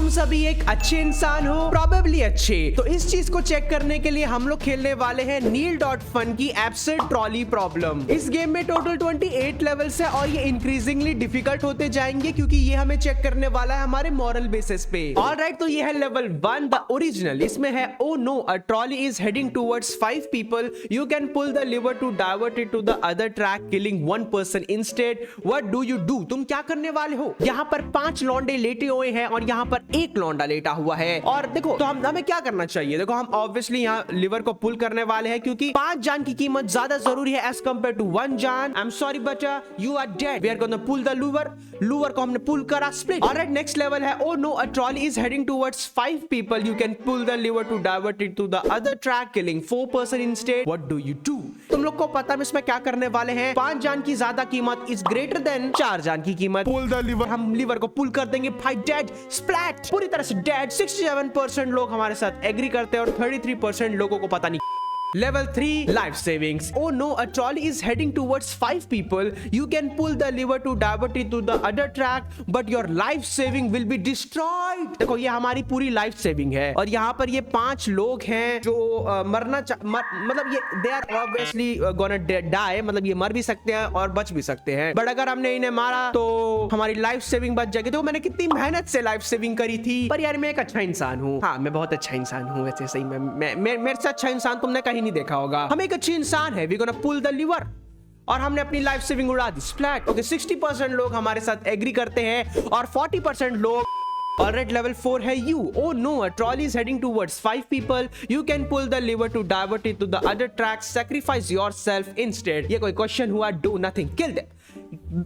तुम सभी एक अच्छे इंसान हो, प्रोबेबली अच्छे। तो इस चीज को चेक करने के लिए हम लोग खेलने वाले हैं Neil.fun की एब्सर्ड ट्रॉली प्रॉब्लम। इस गेम में टोटल 28 लेवल्स है और ये इंक्रीजिंगली डिफिकल्ट होते जाएंगे क्योंकि ये हमें चेक करने वाला है हमारे मॉरल बेसिस पे। ऑलराइट, तो ये है लेवल 1 द ओरिजिनल। इसमें है oh no a trolley is heading towards 5 people, you can pull the lever to divert it to the other track killing 1 person instead. What do you do? तुम क्या करने वाले हो? यहाँ पर 5 लौंडे लेटे हुए हैं और यहाँ पर एक लौंडा लेटा हुआ है। और देखो तो हमें क्या करना चाहिए? देखो हम ऑब्वियसली यहाँ लीवर को पुल करने वाले हैं क्योंकि 5 जान की कीमत ज्यादा जरूरी है एज कंपेयर टू 1 जान। I am sorry but you are dead. We are gonna pull the lever को हमने पुल करा, स्प्लिट। ऑलराइट, नेक्स्ट लेवल है oh no a trolley is heading towards 5 people, you can pull the lever to divert it to the other track killing 4 person instead. What do you do? तुम लोग को पता है इसमें क्या करने वाले हैं। 5 जान की ज्यादा कीमत इज ग्रेटर देन 4 जान की कीमत। पुल द लीवर, हम लीवर को पुल कर देंगे। 5 डेड, स्प्लैट, पूरी तरह से डेड। 67% लोग हमारे साथ एग्री करते हैं और 33% लोगों को पता नहीं। Level 3 life savings. Oh no, a trolley is heading towards 5 people. You can pull the lever to divert it to the other track, but your life saving will be destroyed. देखो ये हमारी पूरी लाइफ सेविंग है और यहाँ पर ये 5 लोग हैं जो मतलब ये they are obviously gonna die, मतलब ये मर भी सकते हैं और बच भी सकते हैं। बट अगर हमने इन्हें मारा तो हमारी लाइफ सेविंग बच जाएगी। तो मैंने कितनी मेहनत से लाइफ सेविंग करी थी, पर यार मैं एक अच्छा इंसान हूँ। हाँ, मैं बहुत अच्छा इंसान हूँ वैसे। सही में मेरे से अच्छा इंसान तुमने कहीं नहीं देखा होगा। हम एक अच्छे इंसान है। We gonna pull the lever और हमने अपनी लाइफ सेविंग उड़ा दी, स्प्लैट। ओके, 60% लोग हमारे साथ एग्री करते हैं और 40% लोग। Alright, level 4 है you. Oh no, a trolley is heading towards 5 people. You can pull the lever to divert it to the other track. Sacrifice yourself instead. ये कोई क्वेश्चन हुआ? Do nothing. Kill them.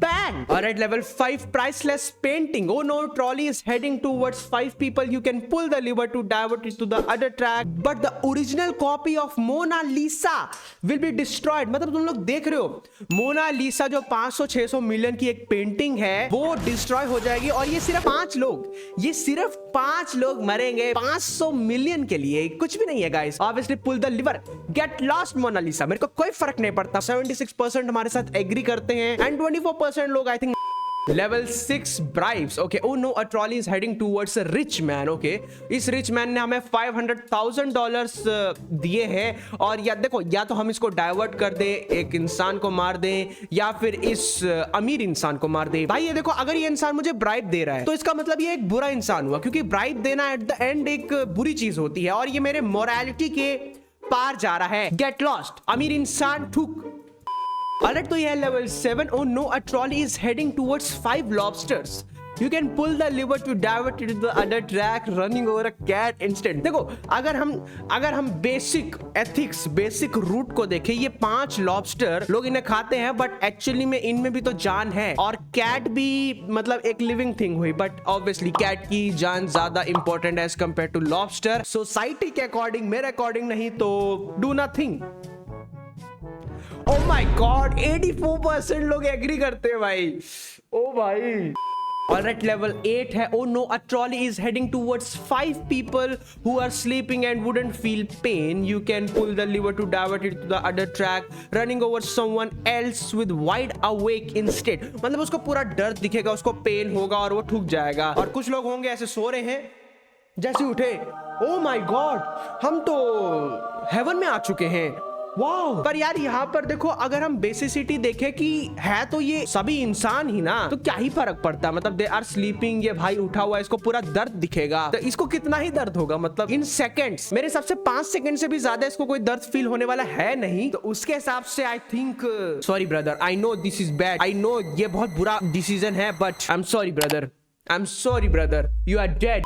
Bang! Alright, level 5 priceless painting. Oh no, trolley is heading towards 5 people. You can pull the lever to divert it to the other track. But the original copy of Mona Lisa will be destroyed. मतलब तुम लोग देख रहे हो, मोना लिसा जो 500-600 million की एक painting है वो डिस्ट्रॉय हो जाएगी और ये सिर्फ 5 लोग मरेंगे 500 मिलियन के लिए। कुछ भी नहीं है guys. Obviously pull the lever, get lost Mona Lisa. मेरे को कोई फर्क नहीं पड़ता। 76% हमारे साथ एग्री करते हैं एंड 24% लोग I think. Level 6 bribes. Okay, oh no a trolley is heading towards a rich man. Okay, इस रिच मैन ने हमें $500,000 दिए हैं और या देखो, या तो हम इसको डाइवर्ट कर दे, एक इंसान को मार दें, या फिर इस अमीर इंसान को मार दे। भाई ये देखो, अगर ये इंसान मुझे ब्राइब दे रहा है तो इसका मतलब ये एक बुरा इंसान हुआ क्योंकि ब्राइब देना एट द एंड एक बुरी चीज होती है और ये मेरे मोरालिटी के पार जा रहा है। गेट लॉस्ट, अमीर इंसान ठुक। Alright, तो ये है level 7. Oh no, a trolley is heading towards 5 lobsters. You can pull the lever to divert it to the other track, running over a cat instead. देखो, अगर हम बेसिक एथिक्स, बेसिक रूट को देखें, ये 5 lobster लोग इन्हें खाते हैं बट एक्चुअली में इनमें भी तो जान है और कैट भी मतलब एक लिविंग थिंग हुई, बट ऑब्वियसली कैट की जान ज्यादा important as compared to lobster. Society के अकॉर्डिंग, मेरे अकॉर्डिंग नहीं तो do nothing. Oh my God, 84% लोग एग्री करते हैं भाई। ओ भाई। Alright, level 8 है oh no, a trolley is heading towards 5 people who are sleeping and wouldn't feel pain. You can pull the lever to divert it to the other track, running over someone else with wide awake instead. मतलब उसको पूरा डर दिखेगा, उसको pen होगा और वो ठुक जाएगा। और कुछ लोग होंगे ऐसे सो रहे हैं, जैसे उठे, oh my God, हम तो हेवन में आ चुके हैं। वाह! पर यार यहाँ पर देखो, अगर हम बेसिसिटी देखें कि है तो ये सभी इंसान ही ना, तो क्या ही फर्क पड़ता है। मतलब दे आर स्लीपिंग, ये भाई उठा हुआ है, इसको पूरा दर्द दिखेगा तो इसको कितना ही दर्द होगा, मतलब इन सेकंड्स। मेरे हिसाब से 5 सेकंड से भी ज्यादा इसको कोई दर्द फील होने वाला है नहीं, तो उसके हिसाब से I think sorry brother, I know this is bad, I know ये बहुत बुरा डिसीजन है, but I am sorry brother, I am sorry brother, you are dead.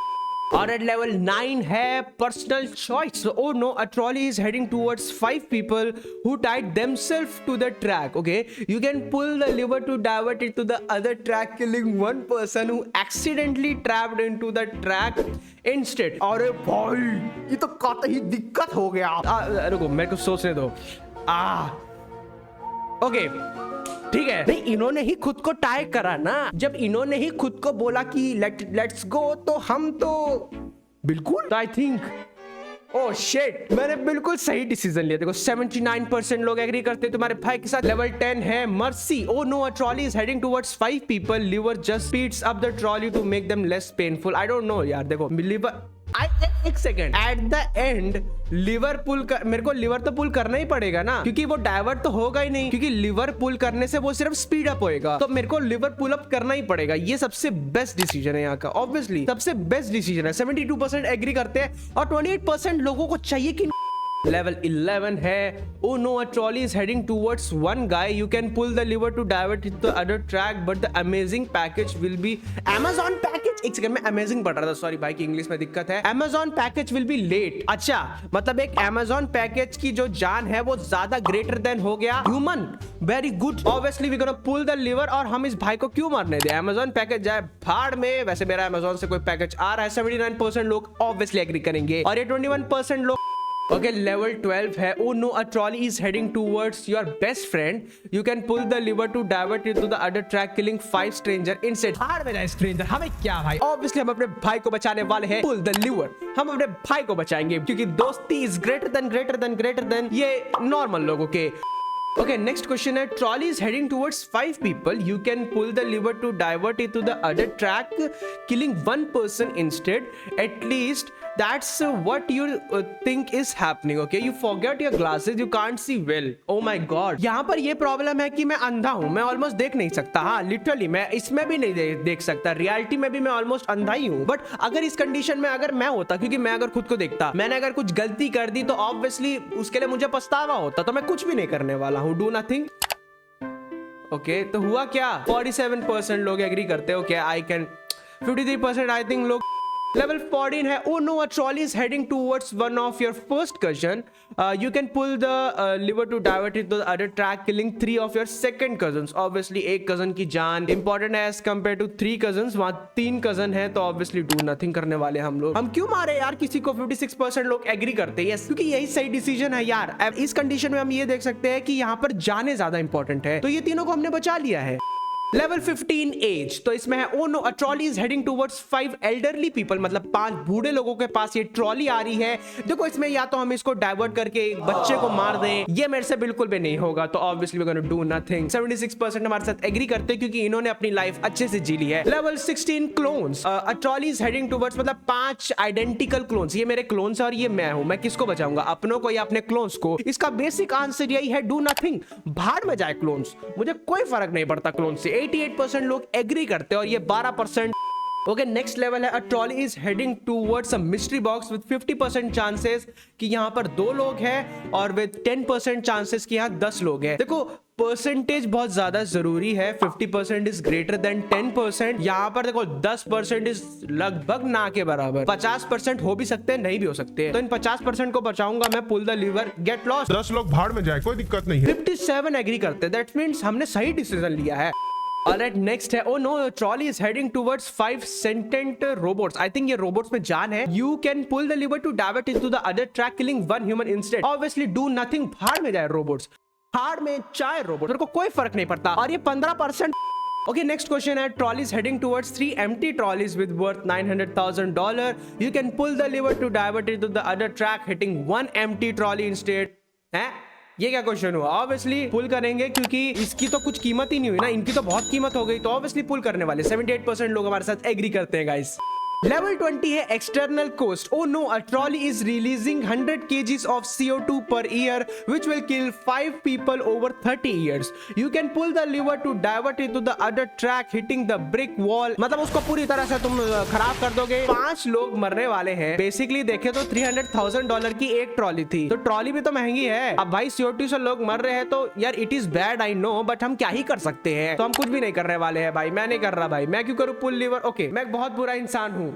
Alright, level 9 है personal choice. So, oh no, a trolley is heading towards 5 people who tied themselves to the track. Okay, you can pull the lever to divert it to the other track, killing 1 person who accidentally trapped into the track instead. अरे भाई, ये तो कतई दिक्कत हो गया। रुको, मेरे को सोचने दो। ओके, ठीक है। नहीं, इन्होंने ही खुद को टाई करा ना। जब इन्होंने ही खुद को बोला कि लेट्स गो, तो हम तो बिल्कुल। आई थिंक ओह शिट, मैंने बिल्कुल सही डिसीजन लिया। देखो 79% लोग एग्री करते हैं तुम्हारे भाई के साथ। लेवल 10 है mercy. Oh no, a trolley is heading towards 5 people. Lever just speeds up the trolley to make them less painful. I don't know यार। देखो लिवर, एक second, at the end lever pull कर, मेरे को liver तो पुल करना ही पड़ेगा ना, क्योंकि वो डाइवर्ट तो होगा ही नहीं, क्योंकि लिवर पुल करने से वो सिर्फ स्पीड अप होएगा। तो मेरे को लिवर पुल अप करना ही पड़ेगा। ये सबसे बेस्ट डिसीजन है यहाँ का, ऑब्वियसली सबसे बेस्ट डिसीजन है। 72% एग्री करते हैं और 28% लोगों को चाहिए कि लेवल 11 है। Oh no, a trolley is heading towards one guy. You can pull the lever to divert it to the other track, but the amazing package will be Amazon package। एक second में amazing पढ़ रहा था, sorry भाई की English में दिक्कत है। Amazon package will be late। अच्छा, मतलब एक Amazon package की जो जान है वो ज्यादा greater than हो गया human। Very good। Obviously we gonna pull the lever और हम इस भाई को क्यों मारने दे। Amazon package जाए भाड़ में। वैसे मेरा Amazon से कोई पैकेज आ रहा है। 79% लोग obviously एग्री करेंगे और ये 21% लोग। Okay, level 12 है। Oh no, a trolley is heading towards your best friend. You can pull the lever to divert it to the other track, killing 5 stranger instead। हार में जाए stranger, हमें क्या भाई। Obviously हम अपने भाई को बचाने वाले हैं। Pull the lever, हम अपने भाई को बचाएंगे, क्योंकि दोस्ती is greater than ये normal लोगों के। Okay, next question है। Trolley is heading towards 5 people. You can pull the lever to divert it to the other track, killing 1 person instead. At least that's what you think is happening. Okay, you forget your glasses. You can't see well. Oh my God. यहाँ पर ये problem है कि मैं अंधा हूँ, मैं almost देख नहीं सकता। हाँ, लिटरली मैं इसमें भी नहीं देख सकता। रियलिटी में भी मैं ऑलमोस्ट अंधा ही हूँ। बट अगर इस कंडीशन में अगर मैं होता, क्योंकि मैं अगर खुद को देखता, मैंने अगर कुछ गलती कर दी तो ऑब्वियसली उसके लिए मुझे पछतावा होता। तो मैं कुछ भी नहीं करने वाला हूँ। Do nothing. ओके, तो हुआ क्या? 47% लोग एग्री करते हो। क्या आई कैन 53% आई थिंक लोग। Level 14 है। Oh no, a trolley is heading towards one of your first cousin. You can pull the lever to divert it to the other track, killing 3 of your second cousins. Obviously एक cousin की जान important है as compared to 3 cousins। वहाँ 3 cousin है तो obviously do nothing करने वाले हम लोग। हम क्यों मारे यार किसी को? 56% लोग एग्री करते हैं। yes, क्योंकि यही सही डिसीजन है यार। अब इस कंडीशन में हम ये देख सकते हैं कि यहाँ पर जाने ज्यादा इंपॉर्टेंट है, तो ये तीनों को हमने बचा लिया है। लेवल 15 एज, तो इसमें है oh no, a trolley is heading towards 5 elderly people. मतलब 5 बूढ़े लोगों के पास ये ट्रॉली आ रही है। देखो इसमें या तो हम इसको डाइवर्ट करके एक बच्चे को मार दें, ये मेरे से बिल्कुल भी नहीं होगा। तो obviously we gonna do nothing. 76% हमारे साथ एग्री करते हैं क्योंकि इन्होंने अपनी लाइफ अच्छे से जी ली है। Level 16 clones. A trolley is heading towards, मतलब 5 आइडेंटिकल क्लोन्स। ये मेरे क्लोन्स और ये मैं हूं। मैं किसको बचाऊंगा, अपनों को या अपने क्लोन्स को? इसका बेसिक आंसर यही है, डू नथिंग। भाड़ में जाए क्लोन्स, मुझे कोई फर्क नहीं पड़ता क्लोन्स से। 88% लोग एग्री करते हैं और ये 12%। ओके, नेक्स्ट लेवल है। अ trolley is heading towards a mystery box with 50% chances कि यहाँ पर 2 लोग हैं और विद 10% चांसेस कि यहाँ 10 लोग हैं। देखो परसेंटेज बहुत ज्यादा जरूरी है। 50% इज ग्रेटर देन 10%। यहाँ पर देखो 10% इज लगभग ना के बराबर। 50% हो भी सकते हैं, नहीं भी हो सकते। तो इन 50% को बचाऊंगा मैं। Pull the lever, get lost. 10 लोग भाड़ में जाए, कोई दिक्कत नहीं है। 57 एग्री करते हैं। दैट मींस हमने सही डिसीजन लिया है। Alright, next है। Oh no, trolley is heading towards 5 sentient robots. I think ये robots में जान है। You can pull the lever to divert into the other track, killing 1 human instead. Obviously do nothing। भाड़ में जाए robots, भाड़ में चाहे robots, मेरे को कोई फर्क नहीं पड़ता। और ये 15%। Okay, next question है। Trolley is heading towards 3 empty trolleys with worth $900,000. You can pull the lever to divert it to the other track, hitting 1 empty trolley instead. हैं? ये क्या क्वेश्चन हुआ? ऑब्वियसली पुल करेंगे क्योंकि इसकी तो कुछ कीमत ही नहीं हुई ना, इनकी तो बहुत कीमत हो गई, तो ऑब्वियसली पुल करने वाले। 78% लोग हमारे साथ एग्री करते हैं गाइस। लेवल 20 है। External cost. Oh no, a trolley is releasing 100 kgs of CO2 per year which will kill 5 people over 30 years. You can pull the lever to divert it to the other track, hitting the brick wall. मतलब उसको पूरी तरह से तुम खराब कर दोगे। 5 लोग मरने वाले हैं। बेसिकली देखे तो $300,000 की एक ट्रॉली थी, तो ट्रॉली भी तो महंगी है। अब भाई CO2 से लोग मर रहे हैं तो यार it is bad, I no, but हम क्या ही कर सकते हैं। तो हम कुछ भी नहीं करने वाले हैं भाई। मैं नहीं कर रहा भाई, मैं क्यों करूँ पुल लीवर? ओके, मैं बहुत बुरा इंसान हूँ।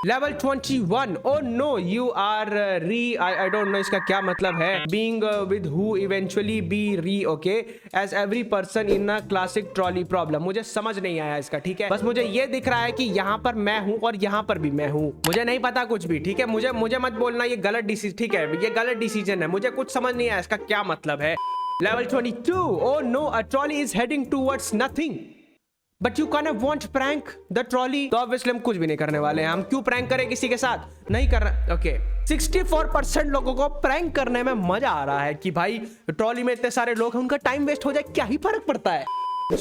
Level 21। Oh no, you are री, आई डोंट नो इसका क्या मतलब है। Being with who eventually be री, okay, as every person in a classic trolley problem. मुझे समझ नहीं आया इसका, ठीक है। बस मुझे ये दिख रहा है कि यहाँ पर मैं हूँ और यहाँ पर भी मैं हूँ। मुझे नहीं पता कुछ भी, ठीक है। मुझे मत बोलना ये गलत डिसीजन, ठीक है, ये गलत डिसीजन है। मुझे कुछ समझ नहीं आया इसका क्या मतलब है। Level 22। Oh no, a trolley is heading towards nothing but you can want prank the trolley. तो ऑब्वियसली हम कुछ भी नहीं करने वाले हैं। हम क्यों प्रैंक करें किसी के साथ? नहीं कर रहा। ओके, 64% लोगों को प्रैंक करने में मजा आ रहा है कि भाई ट्रॉली में इतने सारे लोग हैं, उनका टाइम वेस्ट हो जाए, क्या ही फर्क पड़ता है।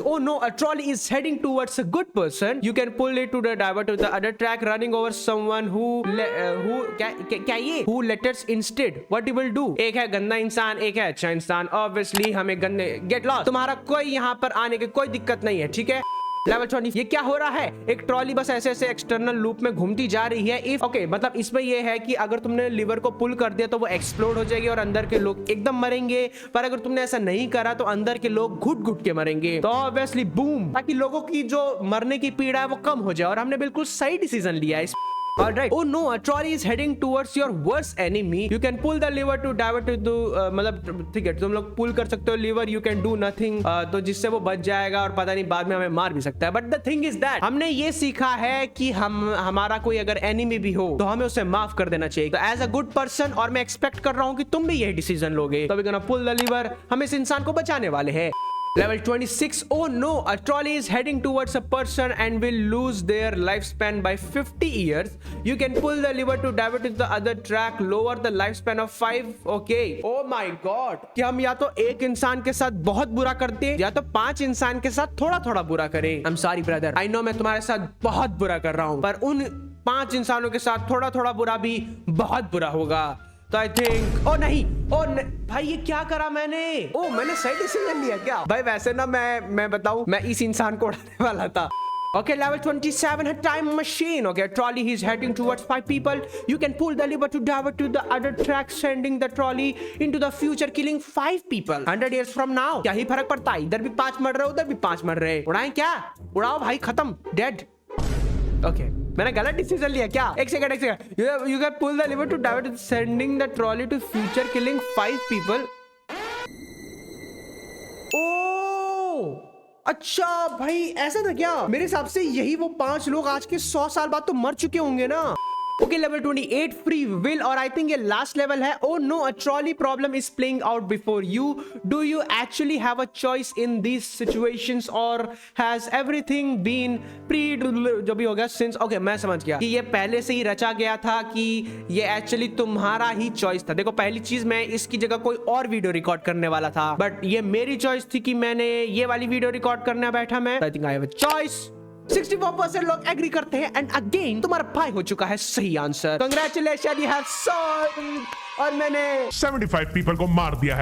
Oh no, a trolley is heading towards a good person. You can pull it to the divert to the other track, running over someone who क्या ये who letters instead. What you will do? एक है गंदा इंसान, एक है अच्छा इंसान। Obviously हमें गंदे get lost। तुम्हारा कोई यहाँ पर आने की कोई दिक्कत नहीं है, ठीक है। लेवल 20 ये क्या हो रहा है? एक ट्रॉली बस ऐसे ऐसे एक्सटर्नल लूप में घूमती जा रही है। इफ ओके मतलब इसमें ये है कि अगर तुमने लीवर को पुल कर दिया तो वो एक्सप्लोड हो जाएगी और अंदर के लोग एकदम मरेंगे, पर अगर तुमने ऐसा नहीं करा तो अंदर के लोग घुट घुट के मरेंगे। तो ऑब्वियसली बूम, ताकि लोगों की जो मरने की पीड़ा है वो कम हो जाए। और हमने बिल्कुल सही डिसीजन लिया है। Alright. Oh no, a trolley is heading towards your worst enemy. You can pull the lever to divert to the मतलब ठीक है, तुम लोग पुल कर सकते हो liver, you can do nothing, तो जिससे वो बच जाएगा और पता नहीं बाद में हमें मार भी सकता है। But the thing is that हमने ये सीखा है कि हमारा कोई अगर एनिमी भी हो तो हमें उसे माफ कर देना चाहिए। तो एज अ गुड पर्सन, और मैं एक्सपेक्ट कर रहा हूँ कि तुम भी यही डिसीजन लोगे, तो we gonna pull the lever, हम इस इंसान को बचाने वाले हैं। Level 26. Oh no, a trolley is heading towards a person and will lose their lifespan by 50 years. You can pull the lever to divert to the other track, lower the lifespan of 5. Okay. Oh my god. कि हम या तो एक इंसान के साथ बहुत बुरा करते हैं या तो 5 इंसान के साथ थोड़ा थोड़ा बुरा करें। I'm sorry brother. I know मैं तुम्हारे साथ बहुत बुरा कर रहा हूँ, पर उन 5 इंसानों के साथ थोड़ा थोड़ा बुरा भी बहुत बुरा होगा। तो आई थिंक ओ नहीं भाई ये क्या करा मैंने? ओ मैंने सही डिसीजन लिया क्या? भाई वैसे ना मैं बताऊं, मैं इस इंसान को उड़ाने वाला था। Okay, level 27, a time machine. Okay, trolley is heading towards 5 people. You can pull the lever to divert to the other track, sending the trolley into the future, killing 5 people 100 years from now. क्या ही फर्क पड़ता है? इधर भी 5 मर रहे, उधर भी 5 मर रहे। उड़ाएं क्या? उड़ाओ भाई, खत्म, डेड। ओके, मैंने गलत डिसीजन लिया क्या? एक second. You can pull the lever to divert, sending the trolley to future, killing 5 people. ओह अच्छा भाई ऐसा था क्या? मेरे हिसाब से यही वो 5 लोग आज के 100 साल बाद तो मर चुके होंगे ना। Okay, level 28, free will, और I think ये last level है। Oh no, a trolley problem is playing out before you. Do you actually have a choice in these situations, or has everything been जो भी हो गया since? Okay, मैं समझ गया कि ये पहले से ही रचा गया था, कि ये एक्चुअली तुम्हारा ही चॉइस था। देखो पहली चीज, मैं इसकी जगह कोई और वीडियो रिकॉर्ड करने वाला था, बट ये मेरी चॉइस थी कि मैंने ये वाली वीडियो रिकॉर्ड करने बैठा मैं। I think I have a choice. 64% लोग एग्री करते हैं, एंड अगेन तुम्हारा भाई हो चुका है सही answer. Congratulation, you have solved. और मैंने 75 पीपल को मार दिया है।